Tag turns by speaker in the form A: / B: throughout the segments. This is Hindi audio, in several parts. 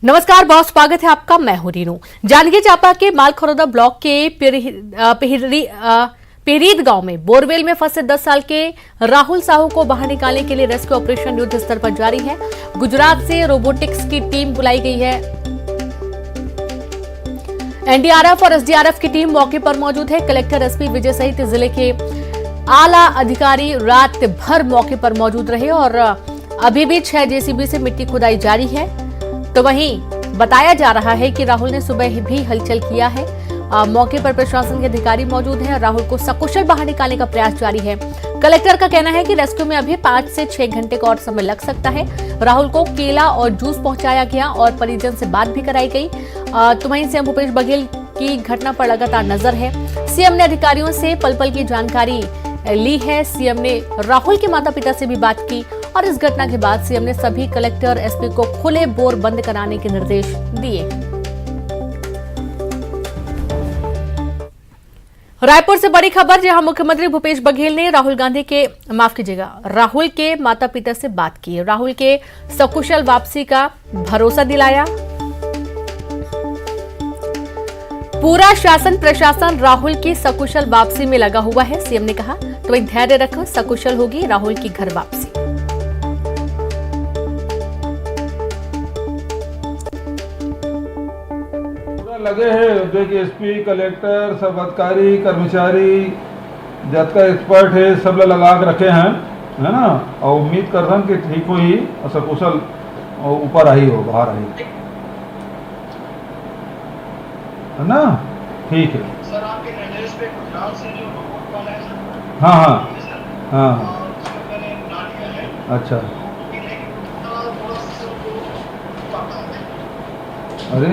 A: नमस्कार बहुत स्वागत है आपका। मैं हूं रीनू। जांजगीर चांपा के मालखरौदा ब्लॉक के पेरीद गांव में बोरवेल में फंसे 10 साल के राहुल साहू को बाहर निकालने के लिए रेस्क्यू ऑपरेशन युद्ध स्तर पर जारी है। गुजरात से रोबोटिक्स की टीम बुलाई गई है। एनडीआरएफ और एसडीआरएफ की टीम मौके पर मौजूद है। कलेक्टर एसपी विजय सहित जिले के आला अधिकारी रात भर मौके पर मौजूद रहे और अभी भी 6 जेसीबी से मिट्टी खुदाई जारी है। तो वहीं बताया जा रहा है कि राहुल ने सुबह भी हलचल किया है। मौके पर प्रशासन के अधिकारी मौजूद हैं। राहुल को सकुशल बाहर निकालने का प्रयास जारी है। कलेक्टर का कहना है कि रेस्क्यू में अभी 5 से 6 घंटे का और समय लग सकता है। राहुल को केला और जूस पहुंचाया गया और परिजन से बात भी कराई गई। तो वहीं सीएम भूपेश बघेल की घटना पर लगातार नजर है। सीएम ने अधिकारियों से पल पल की जानकारी ली है। सीएम ने राहुल के माता पिता से भी बात की और इस घटना के बाद सीएम ने सभी कलेक्टर एसपी को खुले बोर बंद कराने के निर्देश दिए। रायपुर से बड़ी खबर, जहां मुख्यमंत्री भूपेश बघेल ने राहुल के माता पिता से बात की। राहुल के सकुशल वापसी का भरोसा दिलाया। पूरा शासन प्रशासन राहुल की सकुशल वापसी में लगा हुआ है। सीएम ने कहा तो वही धैर्य रखो, सकुशल होगी राहुल की घर वापसी।
B: लगे हैं जो कि एसपी, कलेक्टर, सब अधिकारी, कर्मचारी, जितना एक्सपर्ट है सब लोग लगा के रखे हैं, है ना। और उम्मीद करता हूँ कि ठीक हो ही और सकुशल ऊपर आई हो, बाहर आई, है ना। ठीक है
C: सर, आपके निर्देश पे गुजरात से जो रोबोट वाला है सर।
B: हाँ हाँ हाँ।
C: मैंने बना लिया है।
B: अच्छा। अरे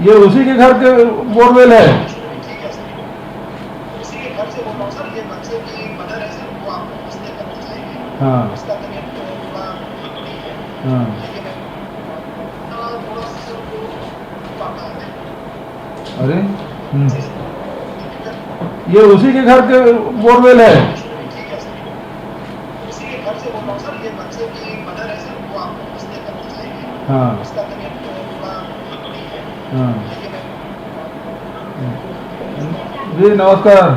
B: ये उसी के घर के बोरवेल है।
C: ठीक है सर, उसी के घर से बोल रहा हूँ सर। ये बच्चे की मदर है सर, वो आपको मसले करना चाहिए।
B: हाँ
C: उसका तबीयत थोड़ा नहीं है,
B: हाँ।
C: लेकिन थोड़ा सा सर वो पापा है।
B: अरे ये उसी के घर के बोरवेल है।
C: ठीक है सर, उसी के घर से बोल रहा हूँ सर। ये बच्चे की मदर है सर, वो आपको मसले करना चाहिए।
B: हाँ
C: उसका तबीयत थोड़ा नहीं है,
B: हाँ।
C: लेकिन
B: जी नमस्कार।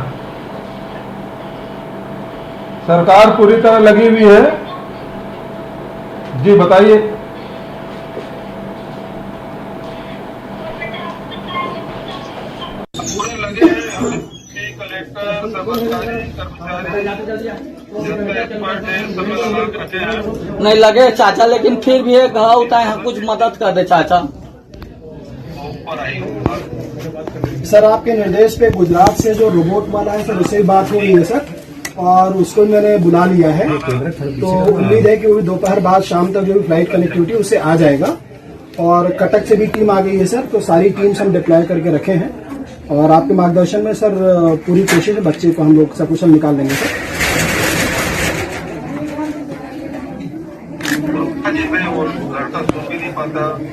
B: सरकार पूरी तरह लगी हुई है। जी बताइए। पूरे लगे हैं कलेक्टर, सब अधिकारी, कर्मचारी, जितना एक्सपर्ट है सब लोग लगा के रखे हैं।
D: नहीं लगे चाचा, लेकिन फिर भी एक घाव होता है, कुछ मदद कर दे चाचा।
B: ऊपर आई हो।
E: सर, आपके निर्देश पे गुजरात से जो रोबोट वाला है सर, उससे बात हो रही है सर, और उसको मैंने बुला लिया है। तो उम्मीद है कि वो दोपहर बाद शाम तक जो भी फ्लाइट कनेक्टिविटी उससे आ जाएगा। और कटक से भी टीम आ गई है सर। तो सारी टीम्स हम डिप्लॉय करके रखे हैं और आपके मार्गदर्शन में सर पूरी कोशिश है, बच्चे को हम लोग सकुशल निकाल देंगे सर।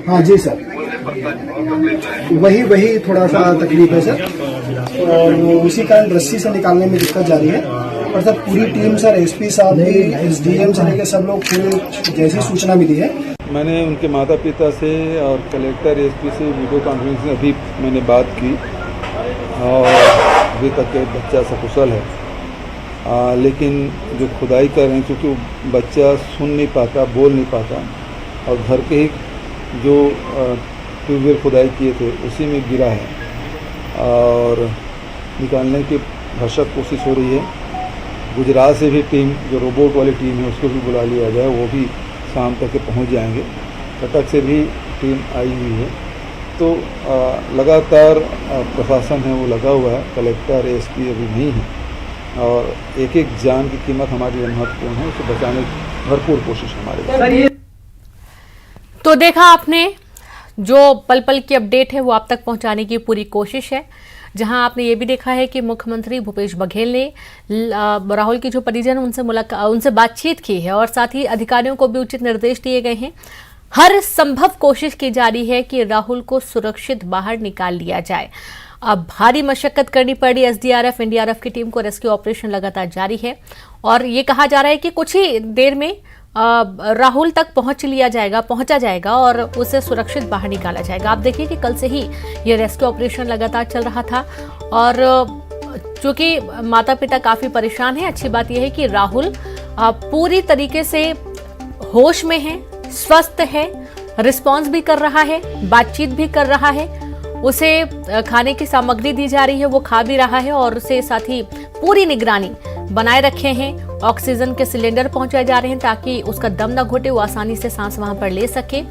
E: हाँ जी सर, वही थोड़ा सा तकलीफ है सर, और उसी कारण रस्सी से निकालने में दिक्कत जा रही है। और सर पूरी टीम सर, एसपी साहब भी, एसडीएम से लेकर सब लोग पूरे जैसी सूचना मिली है।
B: मैंने उनके माता पिता से और कलेक्टर, एसपी से वीडियो कॉन्फ्रेंस में अभी मैंने बात की और अभी तक बच्चा सकुशल है। लेकिन जो खुदाई कर रहे हैं, क्योंकि बच्चा सुन नहीं पाता, बोल नहीं पाता, और घर के ही जो ट्यूबवेल खुदाई किए थे उसी में गिरा है और निकालने की भरसक कोशिश हो रही है। गुजरात से भी टीम, जो रोबोट वाली टीम है, उसको भी बुला लिया जाए, वो भी शाम तक के पहुंच जाएंगे। कटक से भी टीम आई हुई है। तो लगातार प्रशासन है वो लगा हुआ है। कलेक्टर, एसपी अभी नहीं है और एक एक जान की कीमत हमारे लिए महत्वपूर्ण है। उसे बचाने की भरपूर कोशिश हमारे।
A: तो देखा आपने, जो पल पल की अपडेट है वो आप तक पहुंचाने की पूरी कोशिश है। जहां आपने ये भी देखा है कि मुख्यमंत्री भूपेश बघेल ने राहुल की जो परिजन उनसे बातचीत की है और साथ ही अधिकारियों को भी उचित निर्देश दिए गए हैं। हर संभव कोशिश की जा रही है कि राहुल को सुरक्षित बाहर निकाल लिया जाए। अब भारी मशक्कत करनी पड़ी। एसडीआरएफ, एनडीआरएफ की टीम को रेस्क्यू ऑपरेशन लगातार जारी है और ये कहा जा रहा है कि कुछ ही देर में राहुल तक पहुंचा जाएगा और उसे सुरक्षित बाहर निकाला जाएगा। आप देखिए कि कल से ही ये रेस्क्यू ऑपरेशन लगातार चल रहा था और चूंकि माता पिता काफी परेशान हैं, अच्छी बात यह है कि राहुल पूरी तरीके से होश में है, स्वस्थ है, रिस्पॉन्स भी कर रहा है, बातचीत भी कर रहा है, उसे खाने की सामग्री दी जा रही है, वो खा भी रहा है और उसे साथ ही पूरी निगरानी बनाए रखे हैं। ऑक्सीजन के सिलेंडर पहुंचाए जा रहे हैं ताकि उसका दम न घुटे, वो आसानी से सांस वहां पर ले सके।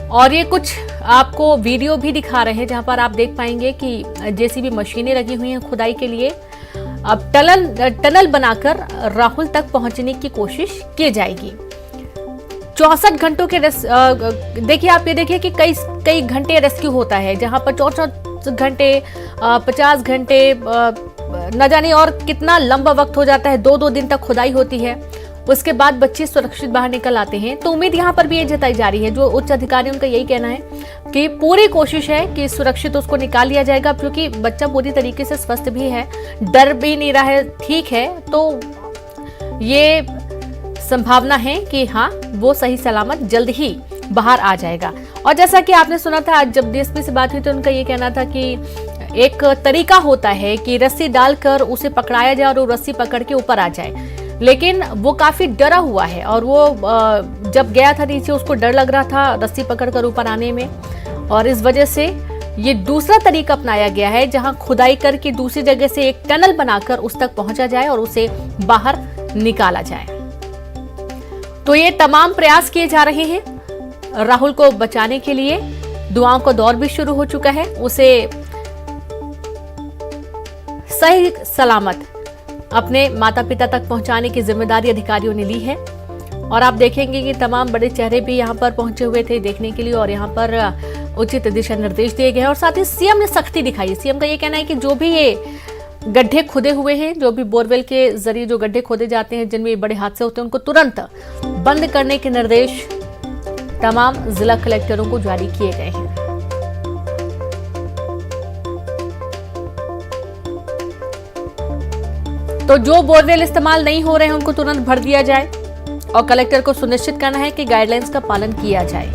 A: और ये कुछ आपको वीडियो भी दिखा रहे हैं जहां पर आप देख पाएंगे कि जेसीबी मशीनें लगी हुई हैं खुदाई के लिए। अब टनल बनाकर राहुल तक पहुंचने की कोशिश की जाएगी। 64 घंटों के देखिए, आप ये देखिए कि कई घंटे रेस्क्यू होता है, जहां पर 64 घंटे 50 घंटे न जाने और कितना लंबा वक्त हो जाता है, 2-2 दिन तक खुदाई होती है, उसके बाद बच्चे सुरक्षित बाहर निकल आते हैं। तो उम्मीद यहाँ पर भी ये जताई जा रही है, जो उच्च अधिकारी उनका यही कहना है कि पूरी कोशिश है कि सुरक्षित उसको निकाल लिया जाएगा, क्योंकि बच्चा पूरी तरीके से स्वस्थ भी है, डर भी नहीं रहा है, ठीक है। तो ये संभावना है कि हाँ, वो सही सलामत जल्द ही बाहर आ जाएगा। और जैसा कि आपने सुना था, आज जब डीएसपी से बात हुई तो उनका ये कहना था कि एक तरीका होता है कि रस्सी डालकर उसे पकड़ाया जाए और वो रस्सी पकड़ के ऊपर आ जाए, लेकिन वो काफी डरा हुआ है और वो जब गया था नीचे उसको डर लग रहा था रस्सी पकड़कर ऊपर आने में, और इस वजह से ये दूसरा तरीका अपनाया गया है जहां खुदाई करके दूसरी जगह से एक टनल बनाकर उस तक पहुंचा जाए और उसे बाहर निकाला जाए। तो ये तमाम प्रयास किए जा रहे हैं राहुल को बचाने के लिए। दुआओं का दौर भी शुरू हो चुका है, उसे सही सलामत अपने माता पिता तक पहुंचाने की जिम्मेदारी अधिकारियों ने ली है। और आप देखेंगे कि तमाम बड़े चेहरे भी यहां पर पहुंचे हुए थे देखने के लिए, और यहां पर उचित दिशा निर्देश दिए गए हैं। और साथ ही सीएम ने सख्ती दिखाई। सीएम का ये कहना है कि जो भी ये गड्ढे खोदे हुए हैं, जो भी बोरवेल के जरिए जो गड्ढे खोदे जाते हैं जिनमें बड़े हादसे होते हैं, उनको तुरंत बंद करने के निर्देश तमाम जिला कलेक्टरों को जारी किए गए हैं। तो जो बोरवेल इस्तेमाल नहीं हो रहे हैं उनको तुरंत भर दिया जाए और कलेक्टर को सुनिश्चित करना है कि गाइडलाइंस का पालन किया जाए।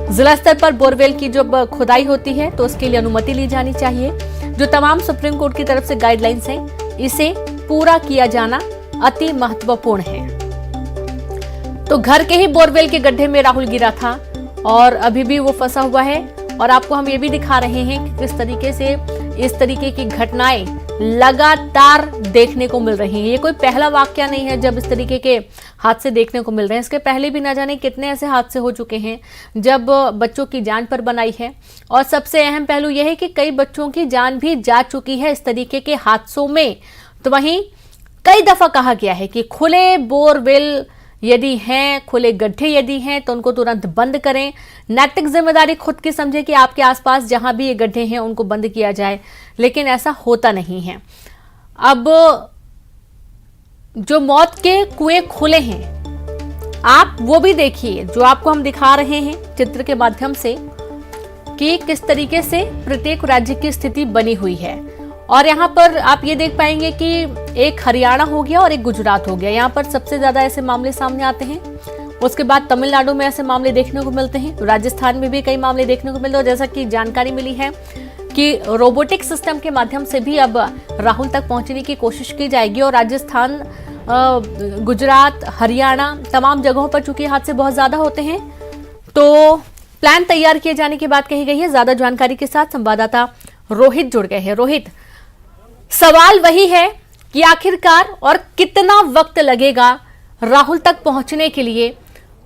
A: जिला स्तर पर बोरवेल की जब खुदाई होती है तो उसके लिए अनुमति ली जानी चाहिए। जो तमाम सुप्रीम कोर्ट की तरफ से गाइडलाइंस हैं, इसे पूरा किया जाना अति महत्वपूर्ण है। तो घर के ही बोरवेल के गड्ढे में राहुल गिरा था और अभी भी वो फंसा हुआ है। और आपको हम ये भी दिखा रहे हैं कि किस तरीके से इस तरीके की घटनाएं लगातार देखने को मिल रही हैं। ये कोई पहला वाकया नहीं है जब इस तरीके के हादसे देखने को मिल रहे हैं। इसके पहले भी न जाने कितने ऐसे हादसे हो चुके हैं जब बच्चों की जान पर बनाई है। और सबसे अहम पहलू यह है कि कई बच्चों की जान भी जा चुकी है इस तरीके के हादसों में। तो वहीं कई दफा कहा गया है कि खुले बोरवेल यदि हैं, खुले गड्ढे यदि हैं, तो उनको तुरंत बंद करें। नैतिक जिम्मेदारी खुद की समझे कि आपके आसपास जहां भी ये गड्ढे हैं उनको बंद किया जाए, लेकिन ऐसा होता नहीं है। अब जो मौत के कुएं खुले हैं, आप वो भी देखिए जो आपको हम दिखा रहे हैं चित्र के माध्यम से कि किस तरीके से प्रत्येक राज्य की स्थिति बनी हुई है। और यहाँ पर आप ये देख पाएंगे कि एक हरियाणा हो गया और एक गुजरात हो गया, यहाँ पर सबसे ज्यादा ऐसे मामले सामने आते हैं। उसके बाद तमिलनाडु में ऐसे मामले देखने को मिलते हैं, राजस्थान में भी कई मामले देखने को मिलते हैं। जैसा कि जानकारी मिली है कि रोबोटिक सिस्टम के माध्यम से भी अब राहुल तक पहुंचने की कोशिश की जाएगी। और राजस्थान, गुजरात, हरियाणा तमाम जगहों पर चूंकि हादसे बहुत ज्यादा होते हैं, तो प्लान तैयार किए जाने की बात कही गई है। ज्यादा जानकारी के साथ संवाददाता रोहित जुड़ गए हैं। रोहित, सवाल वही है कि आखिरकार और कितना वक्त लगेगा राहुल तक पहुंचने के लिए,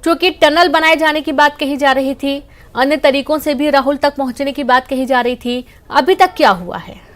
A: क्योंकि टनल बनाए जाने की बात कही जा रही थी, अन्य तरीकों से भी राहुल तक पहुंचने की बात कही जा रही थी। अभी तक क्या हुआ है?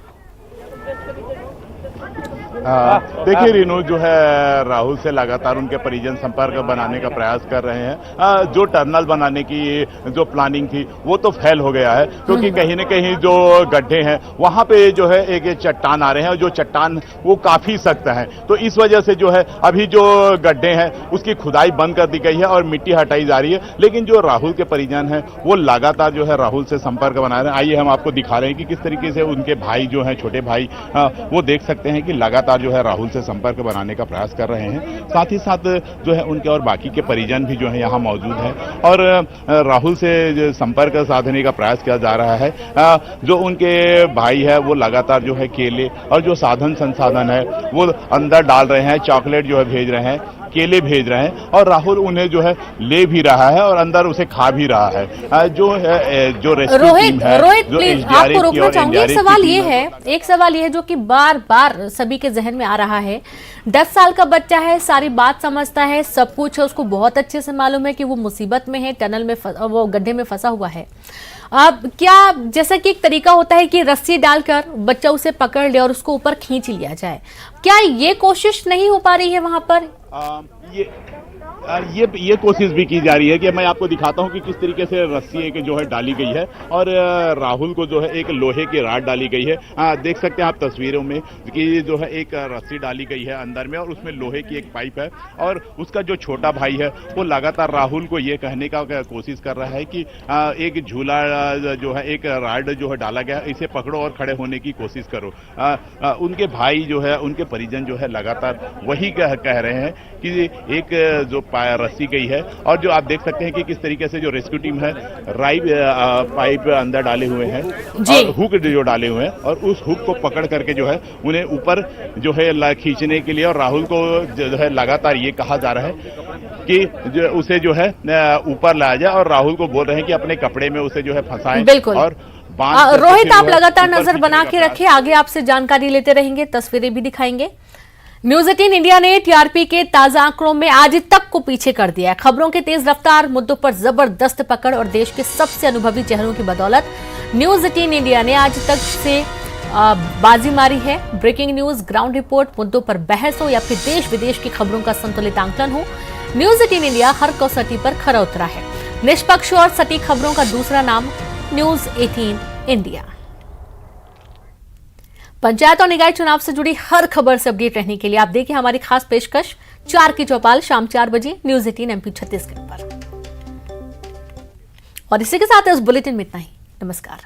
F: देखिए रीनू, जो है राहुल से लगातार उनके परिजन संपर्क बनाने का प्रयास कर रहे हैं। जो टनल बनाने की जो प्लानिंग थी वो तो फेल हो गया है, क्योंकि कहीं न कहीं जो गड्ढे हैं वहां पे जो है एक चट्टान आ रहे हैं, जो चट्टान वो काफी सख्त है। तो इस वजह से जो है अभी जो गड्ढे हैं उसकी खुदाई बंद कर दी गई है और मिट्टी हटाई जा रही है। लेकिन जो राहुल के परिजन हैं वो लगातार जो है राहुल से संपर्क बना रहे हैं। आइए हम आपको दिखा रहे हैं कि किस तरीके से उनके भाई जो है, छोटे भाई, वो देख सकते हैं कि लगातार लगातार जो है राहुल से संपर्क बनाने का प्रयास कर रहे हैं। साथ ही साथ जो है उनके और बाकी के परिजन भी जो है यहाँ मौजूद हैं और राहुल से जो संपर्क साधने का प्रयास किया जा रहा है। जो उनके भाई है वो लगातार जो है केले और जो साधन संसाधन है वो अंदर डाल रहे हैं, चॉकलेट जो है भेज रहे हैं, केले भेज रहे हैं और राहुल उन्हें जो है ले भी रहा है और अंदर उसे खा भी रहा है। जो रेस्क्यू टीम है,
A: रोहित
F: जो
A: प्लीज
F: SDRF
A: आपको रोकना
F: की और
A: चाहूंगी। एक सवाल ये है जो कि बार बार सभी के जहन में आ रहा है। 10 साल का बच्चा है, सारी बात समझता है, सब कुछ है, उसको बहुत अच्छे से मालूम है कि वो मुसीबत में है, टनल में वो गड्ढे में फंसा हुआ है। अब क्या जैसा कि एक तरीका होता है कि रस्सी डालकर बच्चा उसे पकड़ ले और उसको ऊपर खींच लिया जाए, क्या ये कोशिश नहीं हो पा रही है वहां पर?
F: ये कोशिश भी की जा रही है कि मैं आपको दिखाता हूं कि किस तरीके से रस्सी एक जो है डाली गई है और राहुल को जो है एक लोहे की राड डाली गई है। देख सकते हैं आप तस्वीरों में कि जो है एक रस्सी डाली गई है अंदर में और उसमें लोहे की एक पाइप है और उसका जो छोटा भाई है वो लगातार राहुल को ये कहने का कोशिश कर रहा है कि एक झूला जो है, एक राड जो है डाला गया, इसे पकड़ो और खड़े होने की कोशिश करो। उनके भाई जो है, उनके परिजन जो है लगातार वही कह रहे हैं कि एक जो रस्सी गई है और जो आप देख सकते हैं कि किस तरीके से जो रेस्क्यू टीम है पाइप अंदर डाले हुए हैं और हुक जो डाले हुए हैं और उस हुक को पकड़ करके जो है उन्हें ऊपर जो है खींचने के लिए और राहुल को जो है लगातार ये कहा जा रहा है कि उसे जो है ऊपर लाया जाए और राहुल को बोल रहे हैं कि अपने कपड़े में उसे जो है फंसाएं।
A: बिल्कुल।
F: और
A: रोहित आप लगातार नजर बना के रखिए, आगे आपसे जानकारी लेते रहेंगे, तस्वीरें भी दिखाएंगे। न्यूज 18 इंडिया ने टीआरपी के ताजा आंकड़ों में आज तक को पीछे कर दिया है। खबरों के तेज रफ्तार, मुद्दों पर जबरदस्त पकड़ और देश के सबसे अनुभवी चेहरों की बदौलत न्यूज 18 इंडिया ने आज तक से बाजी मारी है। ब्रेकिंग न्यूज, ग्राउंड रिपोर्ट, मुद्दों पर बहस हो या फिर देश विदेश की खबरों का संतुलित आंकलन हो, न्यूज 18 इंडिया हर कसौटी पर खरा उतरा है। निष्पक्ष और सटीक खबरों का दूसरा नाम न्यूज 18 इंडिया। पंचायत और निकाय चुनाव से जुड़ी हर खबर से अपडेट रहने के लिए आप देखिए हमारी खास पेशकश 4 की चौपाल शाम 4 बजे न्यूज 18 MP छत्तीसगढ़ पर। और इसी के साथ इस बुलेटिन में इतना ही। नमस्कार।